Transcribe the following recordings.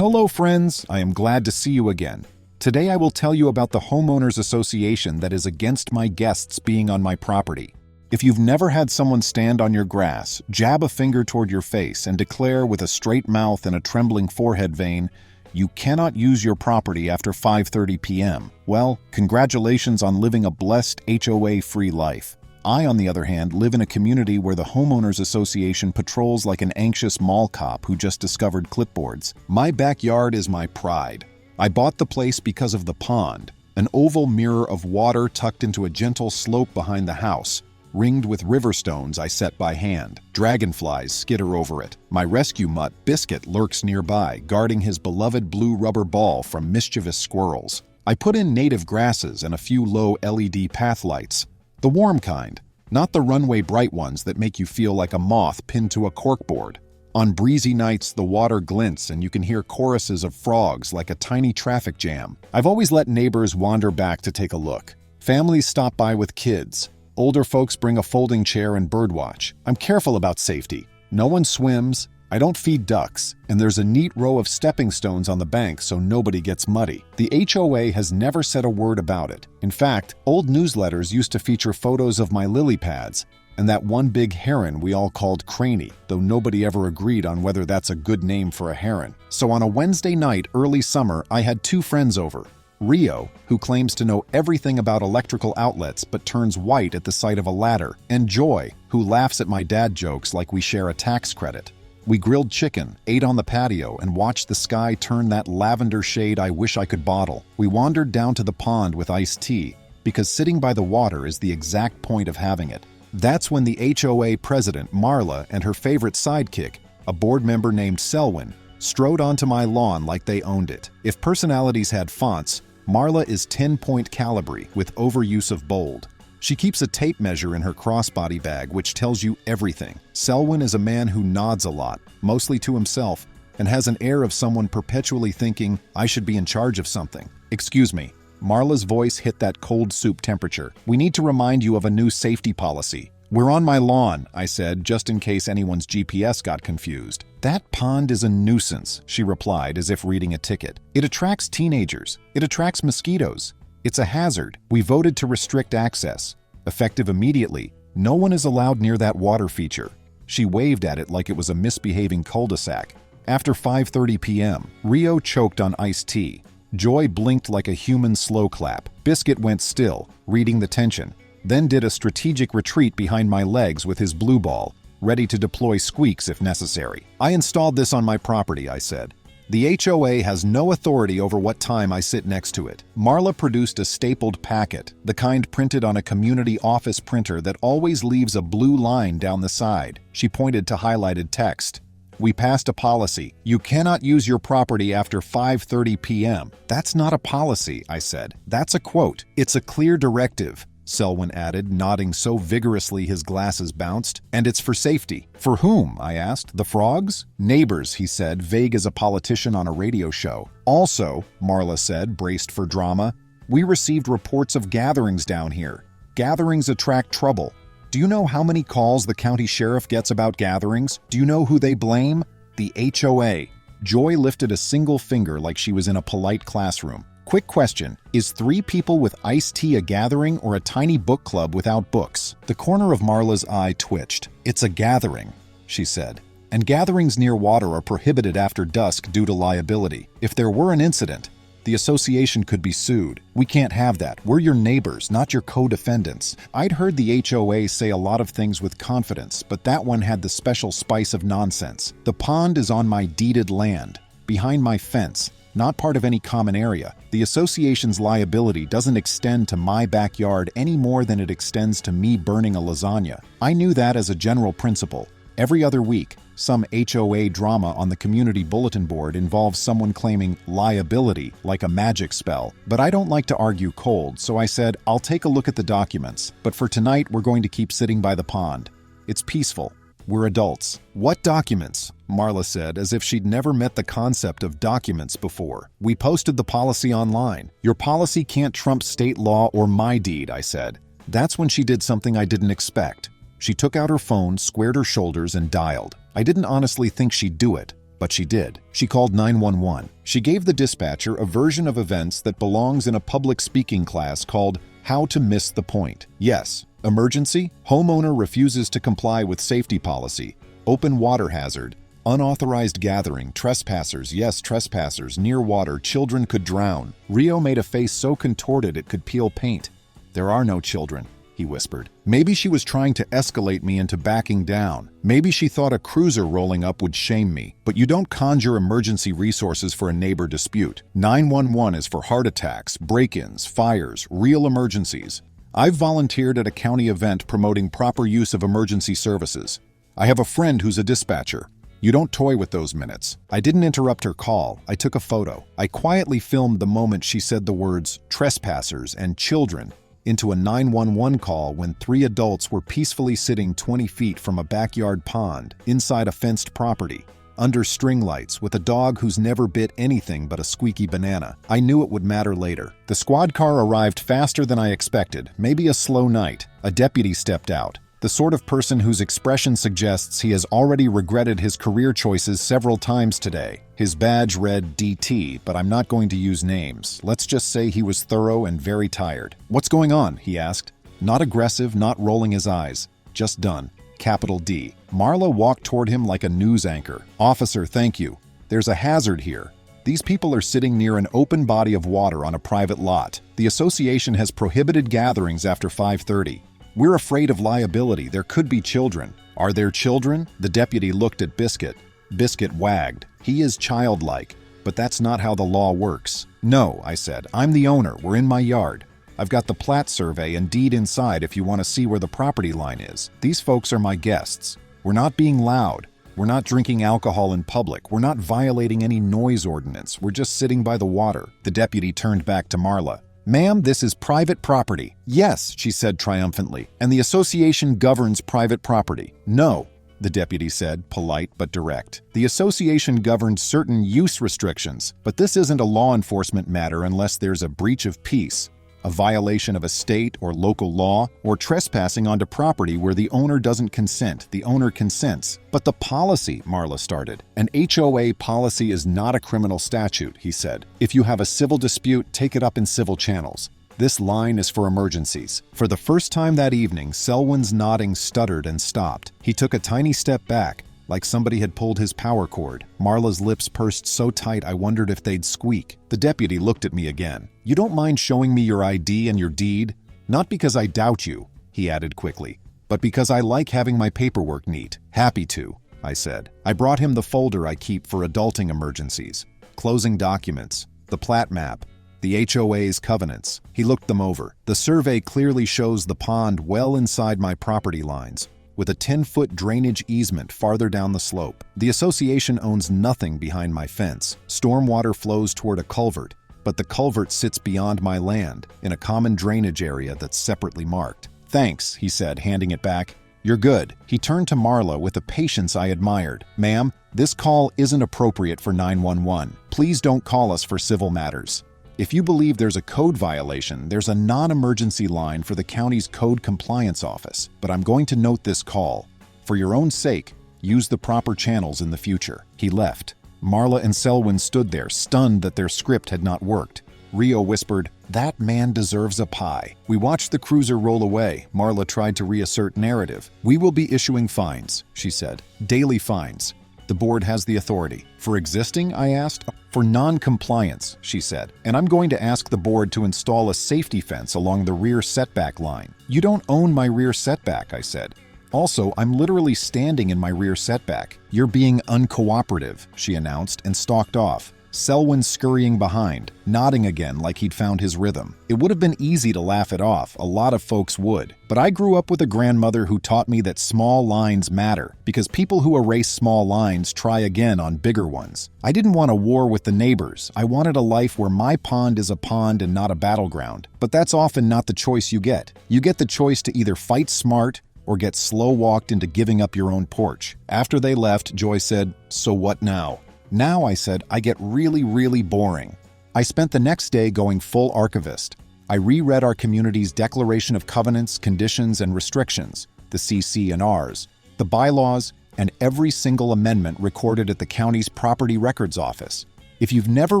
Hello friends, I am glad to see you again. Today I will tell you about the homeowners association that is against my guests being on my property. If you've never had someone stand on your grass, jab a finger toward your face, and declare with a straight mouth and a trembling forehead vein, "You cannot use your property after 5:30 p.m." Well, congratulations on living a blessed HOA-free life. I, on the other hand, live in a community where the homeowners association patrols like an anxious mall cop who just discovered clipboards. My backyard is my pride. I bought the place because of the pond, an oval mirror of water tucked into a gentle slope behind the house, ringed with river stones I set by hand. Dragonflies skitter over it. My rescue mutt, Biscuit, lurks nearby, guarding his beloved blue rubber ball from mischievous squirrels. I put in native grasses and a few low LED path lights. The warm kind, not the runway bright ones that make you feel like a moth pinned to a corkboard. On breezy nights, the water glints and you can hear choruses of frogs like a tiny traffic jam. I've always let neighbors wander back to take a look. Families stop by with kids. Older folks bring a folding chair and birdwatch. I'm careful about safety. No one swims, I don't feed ducks, and there's a neat row of stepping stones on the bank so nobody gets muddy. The HOA has never said a word about it. In fact, old newsletters used to feature photos of my lily pads and that one big heron we all called Craney, though nobody ever agreed on whether that's a good name for a heron. So on a Wednesday night early summer, I had two friends over. Rio, who claims to know everything about electrical outlets but turns white at the sight of a ladder, and Joy, who laughs at my dad jokes like we share a tax credit. We grilled chicken, ate on the patio, and watched the sky turn that lavender shade I wish I could bottle. We wandered down to the pond with iced tea, because sitting by the water is the exact point of having it. That's when the HOA president, Marla, and her favorite sidekick, a board member named Selwyn, strode onto my lawn like they owned it. If personalities had fonts, Marla is 10-point Calibri with overuse of bold. She keeps a tape measure in her crossbody bag which tells you everything. Selwyn is a man who nods a lot, mostly to himself, and has an air of someone perpetually thinking, "I should be in charge of something." Excuse me. Marla's voice hit that cold soup temperature. "We need to remind you of a new safety policy." "We're on my lawn," I said, just in case anyone's GPS got confused. "That pond is a nuisance," she replied as if reading a ticket. "It attracts teenagers. It attracts mosquitoes. It's a hazard. We voted to restrict access. Effective immediately, no one is allowed near that water feature." She waved at it like it was a misbehaving cul-de-sac. After 5:30 p.m., Rio choked on iced tea. Joy blinked like a human slow clap. Biscuit went still, reading the tension, then did a strategic retreat behind my legs with his blue ball, ready to deploy squeaks if necessary. "I installed this on my property," I said. "The HOA has no authority over what time I sit next to it." Marla produced a stapled packet, the kind printed on a community office printer that always leaves a blue line down the side. She pointed to highlighted text. "We passed a policy. You cannot use your property after 5:30 p.m. "That's not a policy," I said. "That's a quote. It's a clear directive," Selwyn added, nodding so vigorously his glasses bounced. "And it's for safety." "For whom?" I asked. "The frogs?" "Neighbors," he said, vague as a politician on a radio show. "Also," Marla said, braced for drama, "we received reports of gatherings down here. Gatherings attract trouble. Do you know how many calls the county sheriff gets about gatherings? Do you know who they blame? The HOA." Joy lifted a single finger like she was in a polite classroom. "Quick question, is 3 people with iced tea a gathering or a tiny book club without books?" The corner of Marla's eye twitched. "It's a gathering," she said. "And gatherings near water are prohibited after dusk due to liability. If there were an incident, the association could be sued. We can't have that. We're your neighbors, not your co-defendants." I'd heard the HOA say a lot of things with confidence, but that one had the special spice of nonsense. "The pond is on my deeded land, behind my fence, not part of any common area. The association's liability doesn't extend to my backyard any more than it extends to me burning a lasagna." I knew that as a general principle. Every other week, some HOA drama on the community bulletin board involves someone claiming liability like a magic spell. But I don't like to argue cold, so I said, "I'll take a look at the documents, but for tonight we're going to keep sitting by the pond. It's peaceful. We're adults." "What documents?" Marla said, as if she'd never met the concept of documents before. "We posted the policy online. Your policy can't trump state law or my deed," I said. That's when she did something I didn't expect. She took out her phone, squared her shoulders, and dialed. I didn't honestly think she'd do it, But she did. She called 911. She gave the dispatcher a version of events that belongs in a public speaking class called How to Miss the Point. Yes, emergency, homeowner refuses to comply with safety policy, open water hazard, unauthorized gathering, trespassers, yes, trespassers, near water, children could drown. Rio made a face so contorted it could peel paint. There are no children, he whispered. Maybe she was trying to escalate me into backing down. Maybe she thought a cruiser rolling up would shame me. But you don't conjure emergency resources for a neighbor dispute. 911 is for heart attacks, break-ins, fires, real emergencies. I've volunteered at a county event promoting proper use of emergency services. I have a friend who's a dispatcher. You don't toy with those minutes. I didn't interrupt her call. I took a photo. I quietly filmed the moment she said the words trespassers and children into a 911 call when 3 adults were peacefully sitting 20 feet from a backyard pond, inside a fenced property, under string lights, with a dog who's never bit anything but a squeaky banana. I knew it would matter later. The squad car arrived faster than I expected, maybe a slow night. A deputy stepped out, the sort of person whose expression suggests he has already regretted his career choices several times today. His badge read DT, but I'm not going to use names. Let's just say he was thorough and very tired. "What's going on?" he asked. Not aggressive, not rolling his eyes. Just done. Capital D. Marla walked toward him like a news anchor. "Officer, thank you. There's a hazard here. These people are sitting near an open body of water on a private lot. The association has prohibited gatherings after 5:30. We're afraid of liability. There could be children." "Are there children?" The deputy looked at Biscuit. Biscuit wagged. He is childlike, but that's not how the law works. "No," I said. "I'm the owner. We're in my yard. I've got the plat survey and deed inside if you want to see where the property line is. These folks are my guests. We're not being loud. We're not drinking alcohol in public. We're not violating any noise ordinance. We're just sitting by the water." The deputy turned back to Marla. "Ma'am, this is private property." "Yes," she said triumphantly, "and the association governs private property." "No," the deputy said, polite but direct. "The association governs certain use restrictions, but this isn't a law enforcement matter unless there's a breach of peace, a violation of a state or local law, or trespassing onto property where the owner doesn't consent. The owner consents." "But the policy," Marla started. "An HOA policy is not a criminal statute," he said. "If you have a civil dispute, take it up in civil channels. This line is for emergencies." For the first time that evening, Selwyn's nodding stuttered and stopped. He took a tiny step back, like somebody had pulled his power cord. Marla's lips pursed so tight I wondered if they'd squeak. The deputy looked at me again. "You don't mind showing me your ID and your deed? Not because I doubt you," he added quickly, "but because I like having my paperwork neat." "Happy to," I said. I brought him the folder I keep for adulting emergencies. Closing documents, the plat map, the HOA's covenants. He looked them over. The survey clearly shows the pond well inside my property lines, with a 10-foot drainage easement farther down the slope. The association owns nothing behind my fence. Stormwater flows toward a culvert, but the culvert sits beyond my land, in a common drainage area that's separately marked. "Thanks," he said, handing it back. "You're good." He turned to Marla with a patience I admired. "Ma'am, this call isn't appropriate for 911. Please don't call us for civil matters. If you believe there's a code violation, there's a non-emergency line for the county's code compliance office. But I'm going to note this call. For your own sake, use the proper channels in the future." He left. Marla and Selwyn stood there, stunned that their script had not worked. Rio whispered, "That man deserves a pie." We watched the cruiser roll away. Marla tried to reassert narrative. "We will be issuing fines," she said. "Daily fines. The board has the authority." "For existing?" I asked. "For non-compliance," she said. "And I'm going to ask the board to install a safety fence along the rear setback line." "You don't own my rear setback," I said. "Also, I'm literally standing in my rear setback." "You're being uncooperative," she announced and stalked off. Selwyn scurrying behind, nodding again like he'd found his rhythm. It would have been easy to laugh it off, a lot of folks would. But I grew up with a grandmother who taught me that small lines matter, because people who erase small lines try again on bigger ones. I didn't want a war with the neighbors. I wanted a life where my pond is a pond and not a battleground. But that's often not the choice you get. You get the choice to either fight smart or get slow-walked into giving up your own porch. After they left, Joy said, "So what now?" "Now," I said, "I get really, really boring." I spent the next day going full archivist. I reread our community's Declaration of Covenants, Conditions, and Restrictions, the CC&Rs, the bylaws, and every single amendment recorded at the county's property records office. If you've never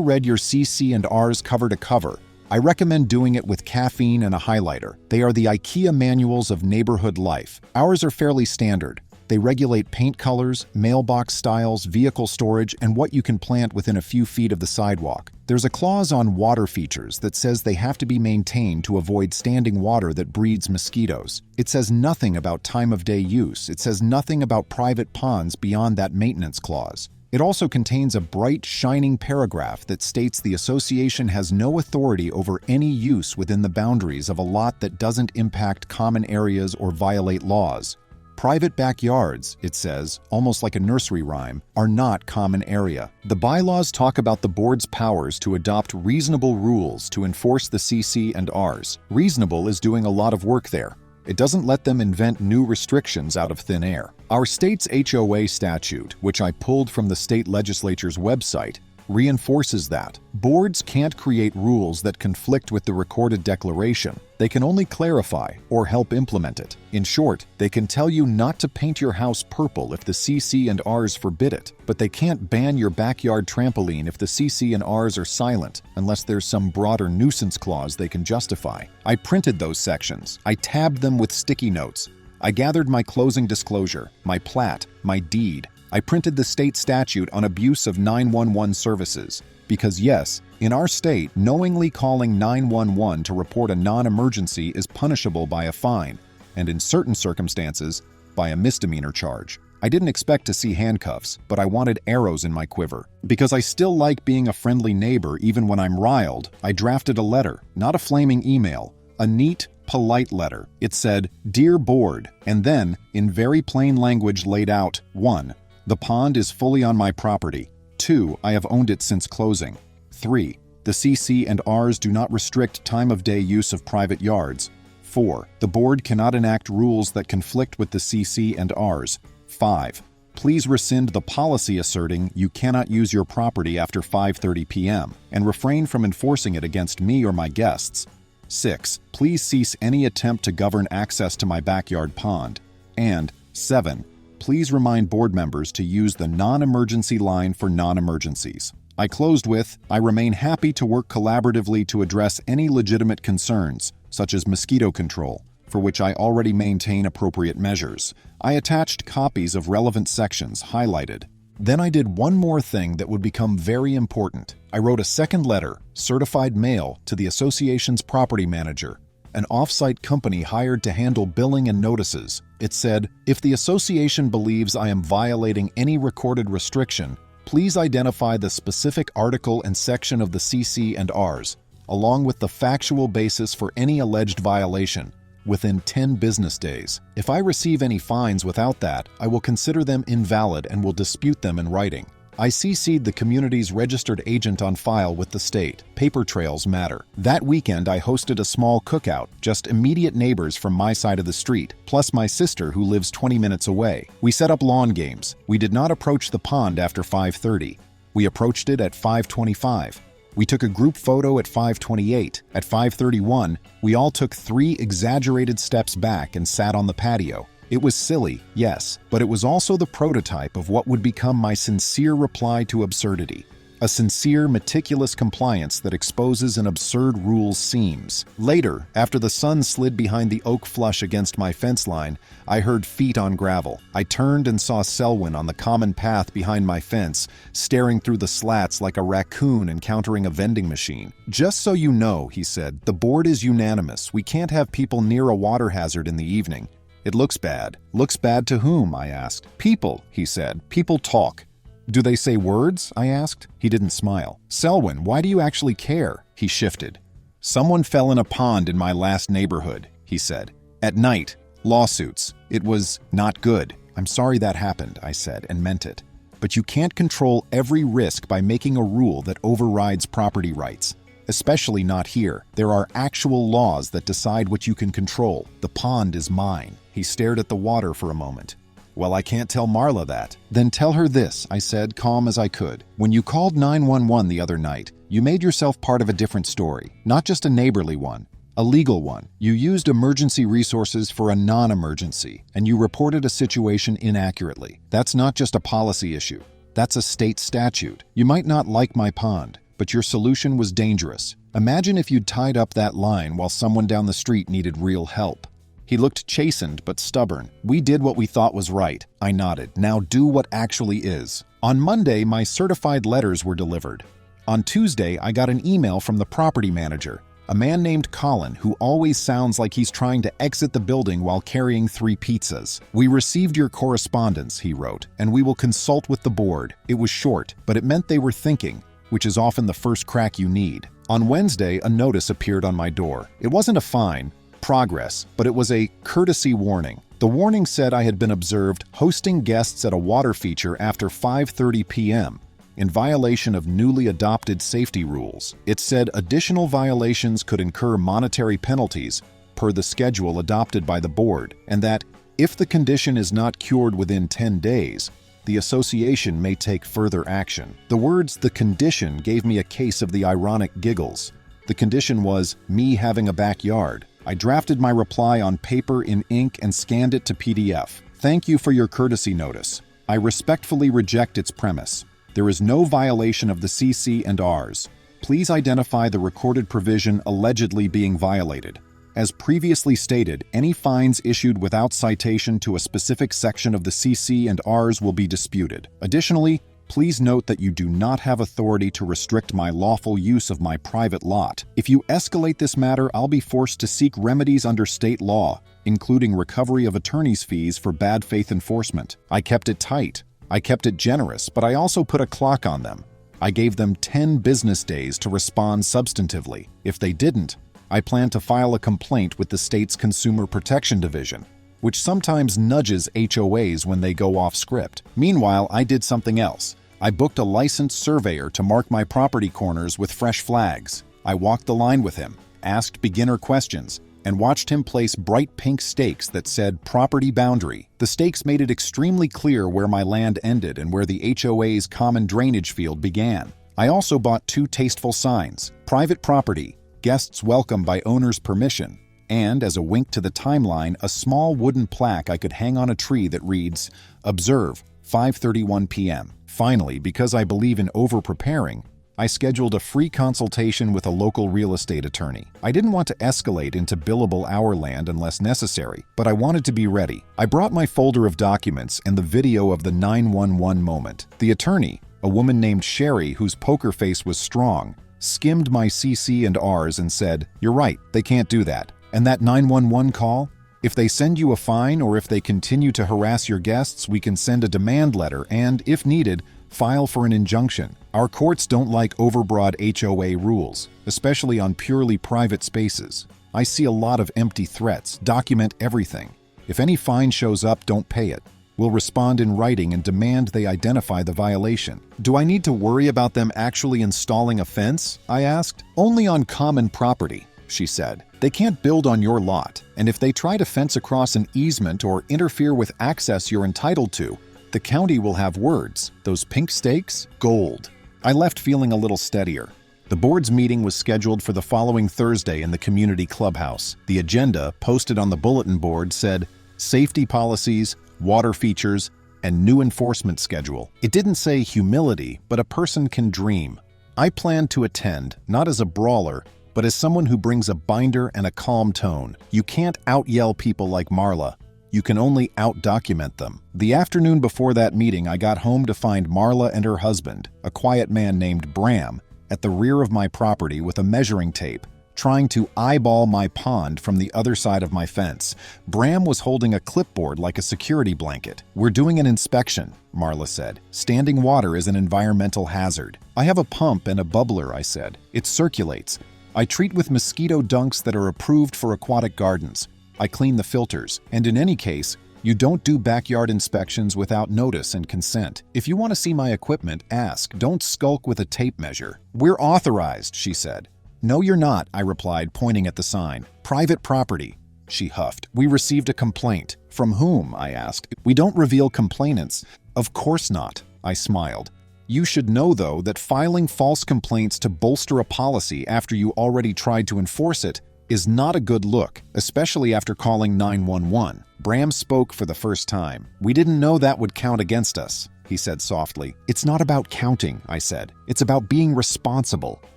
read your CC and Rs cover to cover, I recommend doing it with caffeine and a highlighter. They are the IKEA manuals of neighborhood life. Ours are fairly standard. They regulate paint colors, mailbox styles, vehicle storage, and what you can plant within a few feet of the sidewalk. There's a clause on water features that says they have to be maintained to avoid standing water that breeds mosquitoes. It says nothing about time of day use. It says nothing about private ponds beyond that maintenance clause. It also contains a bright, shining paragraph that states the association has no authority over any use within the boundaries of a lot that doesn't impact common areas or violate laws. Private backyards, it says, almost like a nursery rhyme, are not common area. The bylaws talk about the board's powers to adopt reasonable rules to enforce the CC and Rs. Reasonable is doing a lot of work there. It doesn't let them invent new restrictions out of thin air. Our state's HOA statute, which I pulled from the state legislature's website, reinforces that. Boards can't create rules that conflict with the recorded declaration. They can only clarify or help implement it. In short, they can tell you not to paint your house purple if the CC and Rs forbid it, but they can't ban your backyard trampoline if the CC and Rs are silent, unless there's some broader nuisance clause they can justify. I printed those sections. I tabbed them with sticky notes. I gathered my closing disclosure, my plat, my deed. I printed the state statute on abuse of 911 services. Because yes, in our state, knowingly calling 911 to report a non-emergency is punishable by a fine, and in certain circumstances, by a misdemeanor charge. I didn't expect to see handcuffs, but I wanted arrows in my quiver. Because I still like being a friendly neighbor even when I'm riled, I drafted a letter, not a flaming email, a neat, polite letter. It said, "Dear Board," and then, in very plain language laid out, 1. The pond is fully on my property. 2. I have owned it since closing. 3. The CC and Rs do not restrict time of day use of private yards. 4. The board cannot enact rules that conflict with the CC and Rs. 5. Please rescind the policy asserting you cannot use your property after 5:30 p.m. and refrain from enforcing it against me or my guests. 6. Please cease any attempt to govern access to my backyard pond. And 7. Please remind board members to use the non-emergency line for non-emergencies. I closed with, I remain happy to work collaboratively to address any legitimate concerns, such as mosquito control, for which I already maintain appropriate measures. I attached copies of relevant sections highlighted. Then I did one more thing that would become very important. I wrote a second letter, certified mail, to the association's property manager, an off-site company hired to handle billing and notices. It said, if the association believes I am violating any recorded restriction, please identify the specific article and section of the CC and Rs, along with the factual basis for any alleged violation, within 10 business days. If I receive any fines without that, I will consider them invalid and will dispute them in writing. I CC'd the community's registered agent on file with the state. Paper trails matter. That weekend, I hosted a small cookout, just immediate neighbors from my side of the street, plus my sister who lives 20 minutes away. We set up lawn games. We did not approach the pond after 5:30. We approached it at 5:25. We took a group photo at 5:28. At 5:31, we all took 3 exaggerated steps back and sat on the patio. It was silly, yes, but it was also the prototype of what would become my sincere reply to absurdity. A sincere, meticulous compliance that exposes an absurd rule's seams. Later, after the sun slid behind the oak flush against my fence line, I heard feet on gravel. I turned and saw Selwyn on the common path behind my fence, staring through the slats like a raccoon encountering a vending machine. "Just so you know," he said, "the board is unanimous. We can't have people near a water hazard in the evening. It looks bad." "Looks bad to whom?" I asked. "People," he said. "People talk." "Do they say words?" I asked. He didn't smile. "Selwyn, why do you actually care?" He shifted. "Someone fell in a pond in my last neighborhood," he said. "At night. Lawsuits. It was not good." "I'm sorry that happened," I said, and meant it. "But you can't control every risk by making a rule that overrides property rights. Especially not here. There are actual laws that decide what you can control. The pond is mine." He stared at the water for a moment. "Well, I can't tell Marla that." "Then tell her this," I said, calm as I could. "When you called 911 the other night, you made yourself part of a different story, not just a neighborly one. A legal one. You used emergency resources for a non-emergency, and you reported a situation inaccurately. That's not just a policy issue. That's a state statute. You might not like my pond, but your solution was dangerous. Imagine if you'd tied up that line while someone down the street needed real help. He looked chastened but stubborn. We did what we thought was right. I nodded. Now do what actually is. On Monday, my certified letters were delivered. On Tuesday, I got an email from the property manager, a man named Colin who always sounds like he's trying to exit the building while carrying 3 pizzas. We received your correspondence, he wrote, and we will consult with the board. It was short, but it meant they were thinking, which is often the first crack you need. On Wednesday, a notice appeared on my door. It wasn't a fine, progress, but it was a courtesy warning. The warning said I had been observed hosting guests at a water feature after 5:30 p.m., in violation of newly adopted safety rules. It said additional violations could incur monetary penalties per the schedule adopted by the board, and that if the condition is not cured within 10 days, the association may take further action. The words "the condition" gave me a case of the ironic giggles. The condition was me having a backyard. I drafted my reply on paper in ink and scanned it to PDF. Thank you for your courtesy notice. I respectfully reject its premise. There is no violation of the CC&Rs. Please identify the recorded provision allegedly being violated. As previously stated, any fines issued without citation to a specific section of the CC&Rs will be disputed. Additionally, please note that you do not have authority to restrict my lawful use of my private lot. If you escalate this matter, I'll be forced to seek remedies under state law, including recovery of attorney's fees for bad faith enforcement. I kept it tight. I kept it generous, but I also put a clock on them. I gave them 10 business days to respond substantively. If they didn't, I plan to file a complaint with the state's Consumer Protection Division, which sometimes nudges HOAs when they go off script. Meanwhile, I did something else. I booked a licensed surveyor to mark my property corners with fresh flags. I walked the line with him, asked beginner questions, and watched him place bright pink stakes that said property boundary. The stakes made it extremely clear where my land ended and where the HOA's common drainage field began. I also bought 2 tasteful signs: private property, guests welcome by owner's permission, and, as a wink to the timeline, a small wooden plaque I could hang on a tree that reads, "Observe, 5:31 p.m. Finally, because I believe in over-preparing, I scheduled a free consultation with a local real estate attorney. I didn't want to escalate into billable hour land unless necessary, but I wanted to be ready. I brought my folder of documents and the video of the 911 moment. The attorney, a woman named Sherry whose poker face was strong, skimmed my CC&Rs and said, "You're right, they can't do that. And that 911 call? If they send you a fine or if they continue to harass your guests, we can send a demand letter and, if needed, file for an injunction. Our courts don't like overbroad HOA rules, especially on purely private spaces. I see a lot of empty threats. Document everything. If any fine shows up, don't pay it. We'll respond in writing and demand they identify the violation." "Do I need to worry about them actually installing a fence?" I asked. "Only on common property," she said. "They can't build on your lot, and if they try to fence across an easement or interfere with access you're entitled to, the county will have words. Those pink stakes? Gold." I left feeling a little steadier. The board's meeting was scheduled for the following Thursday in the community clubhouse. The agenda, posted on the bulletin board, said, "Safety policies, water features, and new enforcement schedule." It didn't say humility, but a person can dream. I planned to attend, not as a brawler, but as someone who brings a binder and a calm tone. You can't out-yell people like Marla. You can only out-document them. The afternoon before that meeting, I got home to find Marla and her husband, a quiet man named Bram, at the rear of my property with a measuring tape, trying to eyeball my pond from the other side of my fence. Bram was holding a clipboard like a security blanket. "We're doing an inspection," Marla said. "Standing water is an environmental hazard." "I have a pump and a bubbler," I said. "It circulates. I treat with mosquito dunks that are approved for aquatic gardens. I clean the filters, and in any case, you don't do backyard inspections without notice and consent. If you want to see my equipment, ask. Don't skulk with a tape measure." "We're authorized," she said. "No, you're not," I replied, pointing at the sign. "Private property," she huffed. "We received a complaint." "From whom?" I asked. "We don't reveal complainants." "Of course not," I smiled. "You should know, though, that filing false complaints to bolster a policy after you already tried to enforce it is not a good look, especially after calling 911. Bram spoke for the first time. "We didn't know that would count against us," he said softly. "It's not about counting," I said. "It's about being responsible.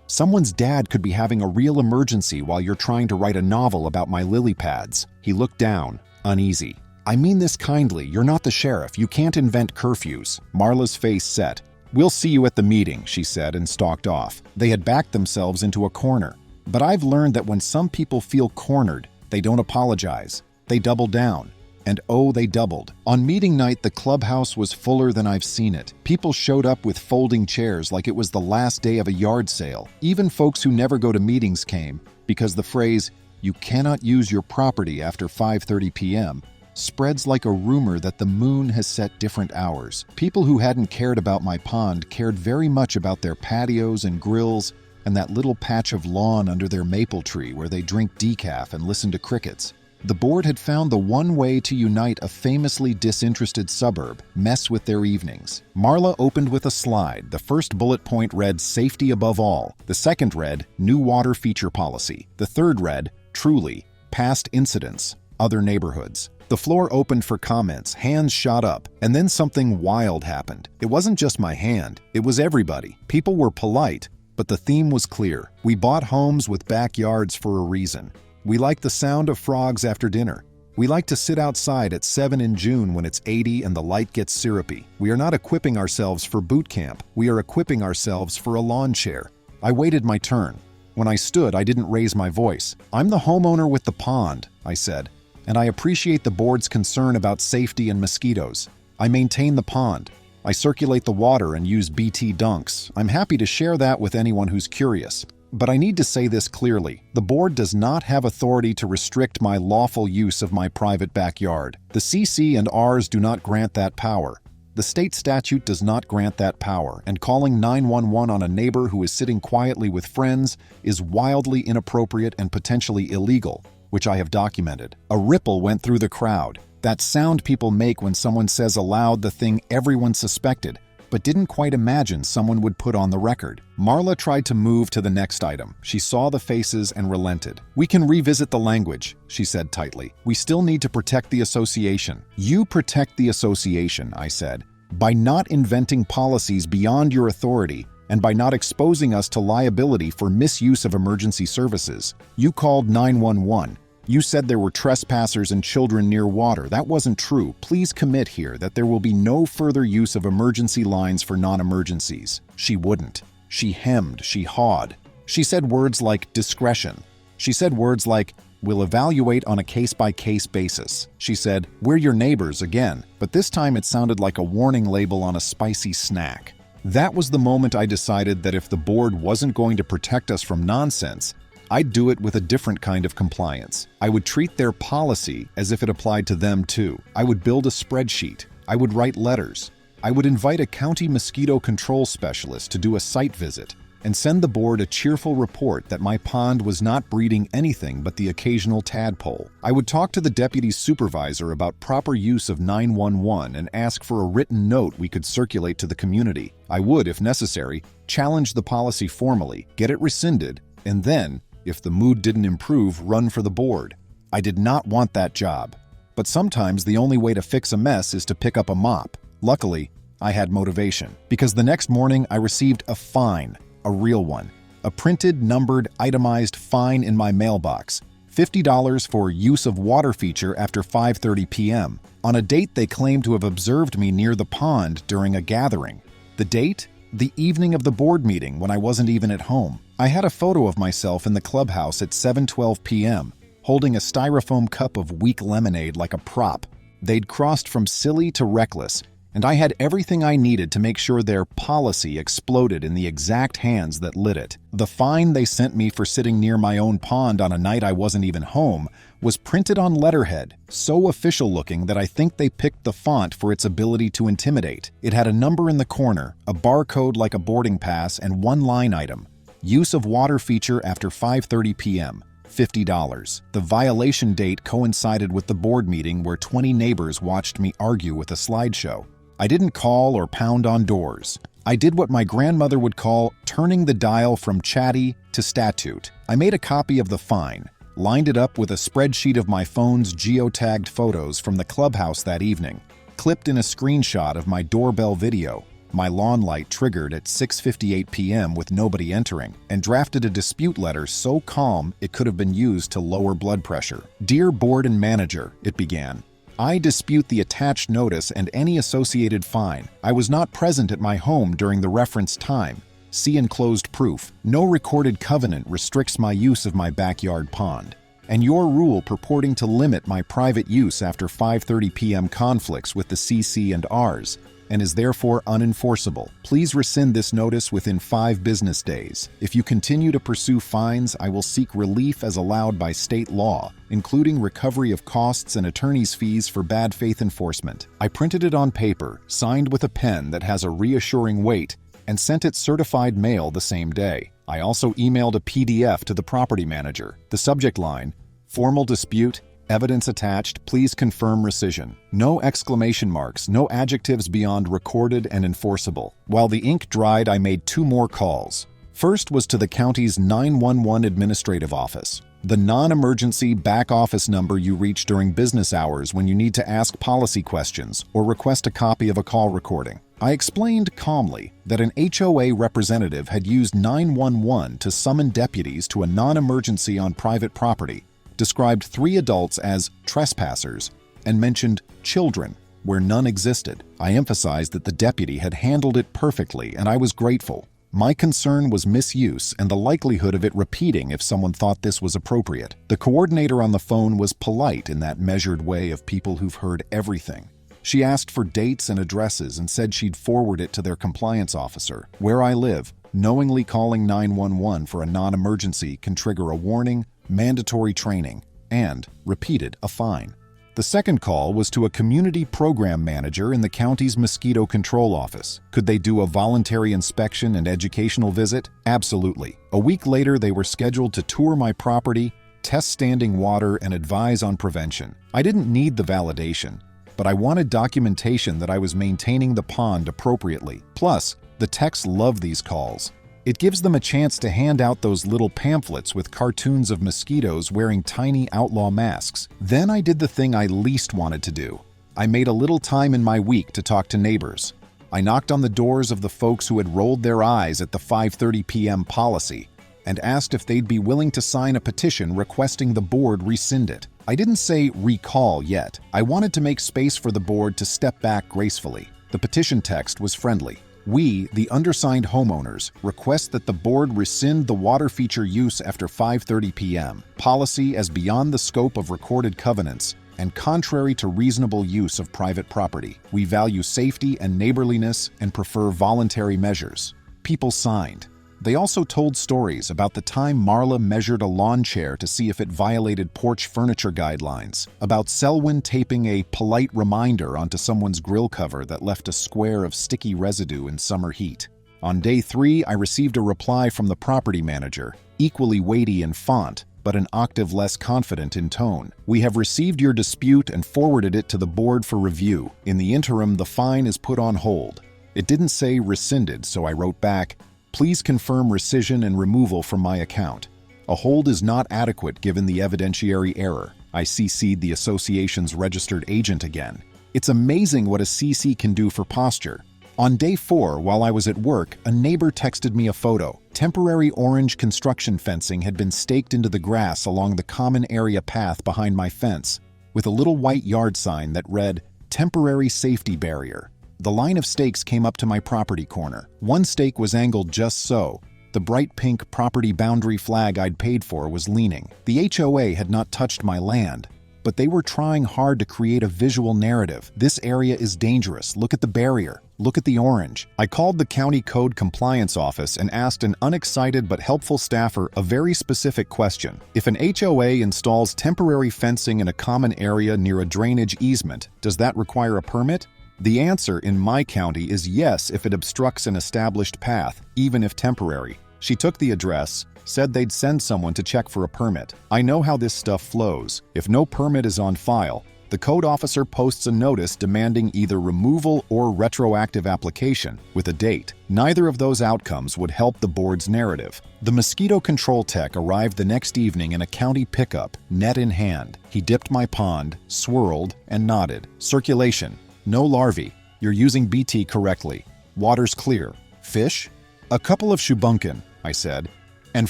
Someone's dad could be having a real emergency while you're trying to write a novel about my lily pads." He looked down, uneasy. "I mean this kindly. You're not the sheriff. You can't invent curfews." Marla's face set. "We'll see you at the meeting," she said and stalked off. They had backed themselves into a corner. But I've learned that when some people feel cornered, they don't apologize. They double down. And oh, they doubled. On meeting night, the clubhouse was fuller than I've seen it. People showed up with folding chairs like it was the last day of a yard sale. Even folks who never go to meetings came, because the phrase, "You cannot use your property after 5:30 p.m., spreads like a rumor that the moon has set different hours. People who hadn't cared about my pond cared very much about their patios and grills and that little patch of lawn under their maple tree where they drink decaf and listen to crickets. The board had found the one way to unite a famously disinterested suburb, mess with their evenings. Marla opened with a slide. The first bullet point read, "Safety above all." The second read, "New water feature policy." The third read, "Truly, past incidents, other neighborhoods." The floor opened for comments, hands shot up, and then something wild happened. It wasn't just my hand, it was everybody. People were polite, but the theme was clear. We bought homes with backyards for a reason. We like the sound of frogs after dinner. We like to sit outside at 7 in June when it's 80 and the light gets syrupy. We are not equipping ourselves for boot camp. We are equipping ourselves for a lawn chair. I waited my turn. When I stood, I didn't raise my voice. "I'm the homeowner with the pond," I said, "and I appreciate the board's concern about safety and mosquitoes. I maintain the pond. I circulate the water and use BT dunks. I'm happy to share that with anyone who's curious. But I need to say this clearly. The board does not have authority to restrict my lawful use of my private backyard. The CC and Rs do not grant that power. The state statute does not grant that power, and calling 911 on a neighbor who is sitting quietly with friends is wildly inappropriate and potentially illegal, which I have documented." A ripple went through the crowd. That sound people make when someone says aloud the thing everyone suspected, but didn't quite imagine someone would put on the record. Marla tried to move to the next item. She saw the faces and relented. "We can revisit the language," she said tightly. "We still need to protect the association." "You protect the association," I said, "by not inventing policies beyond your authority and by not exposing us to liability for misuse of emergency services. You called 911. You said there were trespassers and children near water. That wasn't true. Please commit here that there will be no further use of emergency lines for non-emergencies." She wouldn't. She hemmed. She hawed. She said words like discretion. She said words like, "We'll evaluate on a case-by-case basis." She said, "We're your neighbors," again, but this time it sounded like a warning label on a spicy snack. That was the moment I decided that if the board wasn't going to protect us from nonsense, I'd do it with a different kind of compliance. I would treat their policy as if it applied to them too. I would build a spreadsheet. I would write letters. I would invite a county mosquito control specialist to do a site visit and send the board a cheerful report that my pond was not breeding anything but the occasional tadpole. I would talk to the deputy supervisor about proper use of 911 and ask for a written note we could circulate to the community. I would, if necessary, challenge the policy formally, get it rescinded, and then, if the mood didn't improve, run for the board. I did not want that job. But sometimes the only way to fix a mess is to pick up a mop. Luckily, I had motivation, because the next morning I received a fine, a real one. A printed, numbered, itemized fine in my mailbox. $50 for use of water feature after 5:30 p.m. on a date they claimed to have observed me near the pond during a gathering. The date? The evening of the board meeting when I wasn't even at home. I had a photo of myself in the clubhouse at 7:12 p.m., holding a styrofoam cup of weak lemonade like a prop. They'd crossed from silly to reckless, and I had everything I needed to make sure their policy exploded in the exact hands that lit it. The fine they sent me for sitting near my own pond on a night I wasn't even home was printed on letterhead, so official-looking that I think they picked the font for its ability to intimidate. It had a number in the corner, a barcode like a boarding pass, and one line item: use of water feature after 5:30 p.m., $50. The violation date coincided with the board meeting where 20 neighbors watched me argue with a slideshow. I didn't call or pound on doors. I did what my grandmother would call turning the dial from chatty to statute. I made a copy of the fine, lined it up with a spreadsheet of my phone's geotagged photos from the clubhouse that evening, clipped in a screenshot of my doorbell video, my lawn light triggered at 6:58 p.m. with nobody entering, and drafted a dispute letter so calm it could have been used to lower blood pressure. "Dear Board and Manager," it began, "I dispute the attached notice and any associated fine. I was not present at my home during the referenced time. See enclosed proof. No recorded covenant restricts my use of my backyard pond. And your rule purporting to limit my private use after 5:30 p.m. conflicts with the CC and Rs, and is therefore unenforceable. Please rescind this notice within 5 business days. If you continue to pursue fines, I will seek relief as allowed by state law, including recovery of costs and attorney's fees for bad faith enforcement." I printed it on paper, signed with a pen that has a reassuring weight, and sent it certified mail the same day. I also emailed a PDF to the property manager. The subject line, "Formal dispute, evidence attached, please confirm rescission." No exclamation marks, no adjectives beyond recorded and enforceable. While the ink dried, I made 2 more calls. First was to the county's 911 administrative office, the non-emergency back office number you reach during business hours when you need to ask policy questions or request a copy of a call recording. I explained calmly that an HOA representative had used 911 to summon deputies to a non-emergency on private property, described 3 adults as trespassers, and mentioned children where none existed. I emphasized that the deputy had handled it perfectly, and I was grateful. My concern was misuse and the likelihood of it repeating if someone thought this was appropriate. The coordinator on the phone was polite in that measured way of people who've heard everything. She asked for dates and addresses and said she'd forward it to their compliance officer. Where I live, knowingly calling 911 for a non-emergency can trigger a warning, mandatory training, and, repeated, a fine. The second call was to a community program manager in the county's mosquito control office. Could they do a voluntary inspection and educational visit? Absolutely. A week later, they were scheduled to tour my property, test standing water, and advise on prevention. I didn't need the validation, but I wanted documentation that I was maintaining the pond appropriately. Plus, the techs love these calls. It gives them a chance to hand out those little pamphlets with cartoons of mosquitoes wearing tiny outlaw masks. Then I did the thing I least wanted to do. I made a little time in my week to talk to neighbors. I knocked on the doors of the folks who had rolled their eyes at the 5:30 p.m. policy and asked if they'd be willing to sign a petition requesting the board rescind it. I didn't say recall yet. I wanted to make space for the board to step back gracefully. The petition text was friendly. "We, the undersigned homeowners, request that the board rescind the water feature use after 5:30 p.m. policy as beyond the scope of recorded covenants and contrary to reasonable use of private property. We value safety and neighborliness and prefer voluntary measures." People signed. They also told stories about the time Marla measured a lawn chair to see if it violated porch furniture guidelines, about Selwyn taping a polite reminder onto someone's grill cover that left a square of sticky residue in summer heat. On day 3, I received a reply from the property manager, equally weighty in font, but an octave less confident in tone. "We have received your dispute and forwarded it to the board for review. In the interim, the fine is put on hold." It didn't say rescinded, so I wrote back, "Please confirm rescission and removal from my account. A hold is not adequate given the evidentiary error." I CC'd the association's registered agent again. It's amazing what a CC can do for posture. On day 4, while I was at work, a neighbor texted me a photo. Temporary orange construction fencing had been staked into the grass along the common area path behind my fence, with a little white yard sign that read, "Temporary safety barrier." The line of stakes came up to my property corner. One stake was angled just so. The bright pink property boundary flag I'd paid for was leaning. The HOA had not touched my land, but they were trying hard to create a visual narrative. "This area is dangerous. Look at the barrier. Look at the orange." I called the county code compliance office and asked an unexcited but helpful staffer a very specific question. If an HOA installs temporary fencing in a common area near a drainage easement, does that require a permit? The answer in my county is yes if it obstructs an established path, even if temporary. She took the address, said they'd send someone to check for a permit. I know how this stuff flows. If no permit is on file, The code officer posts a notice demanding either removal or retroactive application, with a date. Neither of those outcomes would help the board's narrative. The mosquito control tech arrived the next evening in a county pickup, net in hand. He dipped my pond, swirled, and nodded. Circulation. No larvae. You're using BT correctly. Water's clear. Fish? A couple of shubunkin, I said, and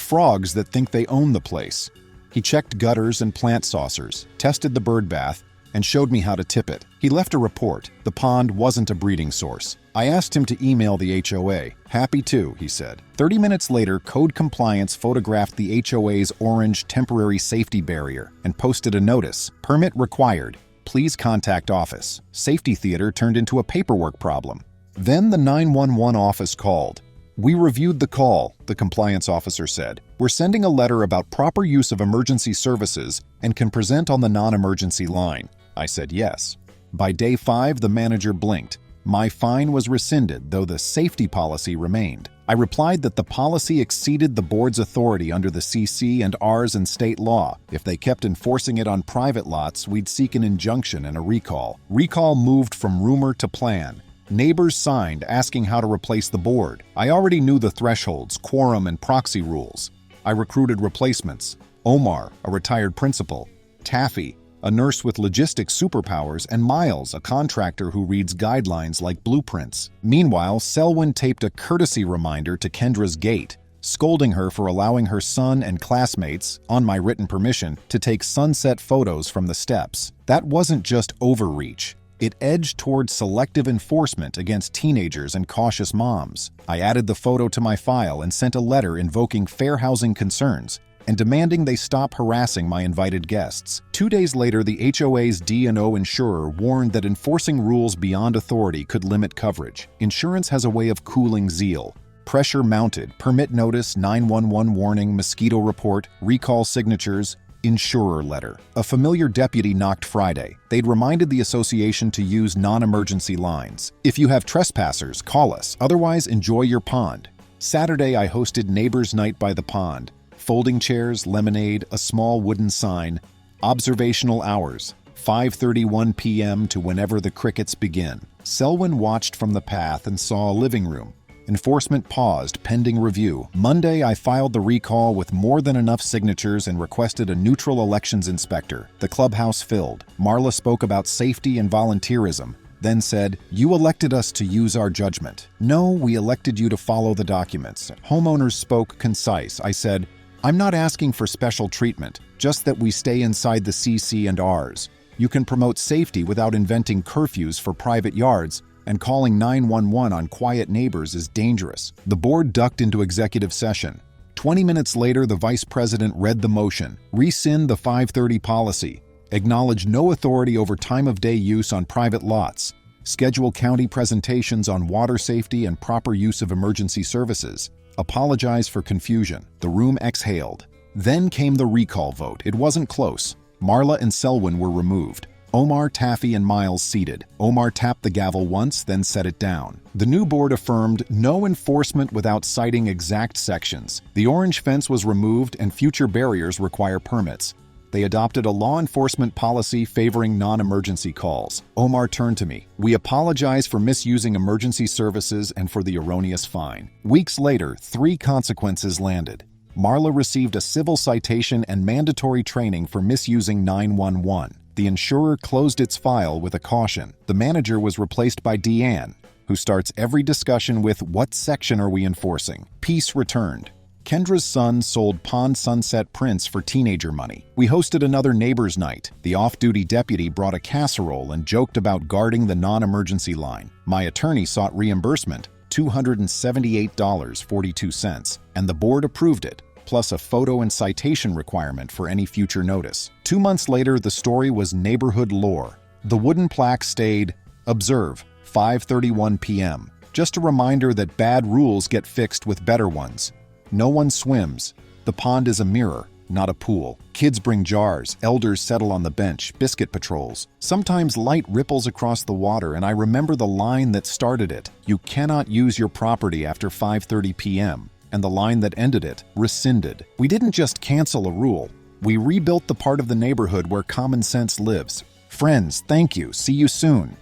frogs that think they own the place. He checked gutters and plant saucers, tested the bird bath, and showed me how to tip it. He left a report. The pond wasn't a breeding source. I asked him to email the HOA. Happy to, he said. 30 minutes later, Code Compliance photographed the HOA's orange temporary safety barrier and posted a notice. Permit required. Please contact office. Safety theater turned into a paperwork problem. Then the 911 office called. We reviewed the call, the compliance officer said. We're sending a letter about proper use of emergency services and can present on the non-emergency line. I said yes. By day 5, the manager blinked. My fine was rescinded, though the safety policy remained. I replied that the policy exceeded the board's authority under the CC and Rs and state law. If they kept enforcing it on private lots, we'd seek an injunction and a recall. Recall moved from rumor to plan. Neighbors signed asking how to replace the board. I already knew the thresholds, quorum, and proxy rules. I recruited replacements. Omar, a retired principal. Taffy, a nurse with logistics superpowers, and Miles, a contractor who reads guidelines like blueprints. Meanwhile, Selwyn taped a courtesy reminder to Kendra's gate, scolding her for allowing her son and classmates, on my written permission, to take sunset photos from the steps. That wasn't just overreach. It edged toward selective enforcement against teenagers and cautious moms. I added the photo to my file and sent a letter invoking fair housing concerns and demanding they stop harassing my invited guests. 2 days later, the HOA's D&O insurer warned that enforcing rules beyond authority could limit coverage. Insurance has a way of cooling zeal. Pressure mounted, permit notice, 911 warning, mosquito report, recall signatures, insurer letter. A familiar deputy knocked Friday. They'd reminded the association to use non-emergency lines. If you have trespassers, call us. Otherwise, enjoy your pond. Saturday, I hosted Neighbors' Night by the pond. Folding chairs, lemonade, a small wooden sign. Observational hours, 5:31 p.m. to whenever the crickets begin. Selwyn watched from the path and saw a living room. Enforcement paused, pending review. Monday, I filed the recall with more than enough signatures and requested a neutral elections inspector. The clubhouse filled. Marla spoke about safety and volunteerism, then said, "You elected us to use our judgment." "No, we elected you to follow the documents." Homeowners spoke concise. I said, "I'm not asking for special treatment, just that we stay inside the CC and Rs. You can promote safety without inventing curfews for private yards, and calling 911 on quiet neighbors is dangerous." The board ducked into executive session. 20 minutes later, the vice president read the motion, rescind the 530 policy, acknowledge no authority over time of day use on private lots, schedule county presentations on water safety and proper use of emergency services, apologize for confusion. The room exhaled. Then came the recall vote. It wasn't close. Marla and Selwyn were removed. Omar, Taffy, and Miles seated. Omar tapped the gavel once, then set it down. The new board affirmed no enforcement without citing exact sections. The orange fence was removed and future barriers require permits. They adopted a law enforcement policy favoring non-emergency calls. Omar turned to me. "We apologize for misusing emergency services and for the erroneous fine." Weeks later, 3 consequences landed. Marla received a civil citation and mandatory training for misusing 911. The insurer closed its file with a caution. The manager was replaced by Deanne, who starts every discussion with, "What section are we enforcing?" Peace returned. Kendra's son sold Pond Sunset prints for teenager money. We hosted another neighbors' night. The off-duty deputy brought a casserole and joked about guarding the non-emergency line. My attorney sought reimbursement, $278.42, and the board approved it, plus a photo and citation requirement for any future notice. 2 months later, the story was neighborhood lore. The wooden plaque stayed, "Observe, 5:31 p.m." Just a reminder that bad rules get fixed with better ones. No one swims. The pond is a mirror, not a pool. Kids bring jars, elders settle on the bench, biscuit patrols. Sometimes light ripples across the water, and I remember the line that started it. "You cannot use your property after 5:30 p.m. and the line that ended it, "Rescinded." We didn't just cancel a rule. We rebuilt the part of the neighborhood where common sense lives. Friends, thank you. See you soon.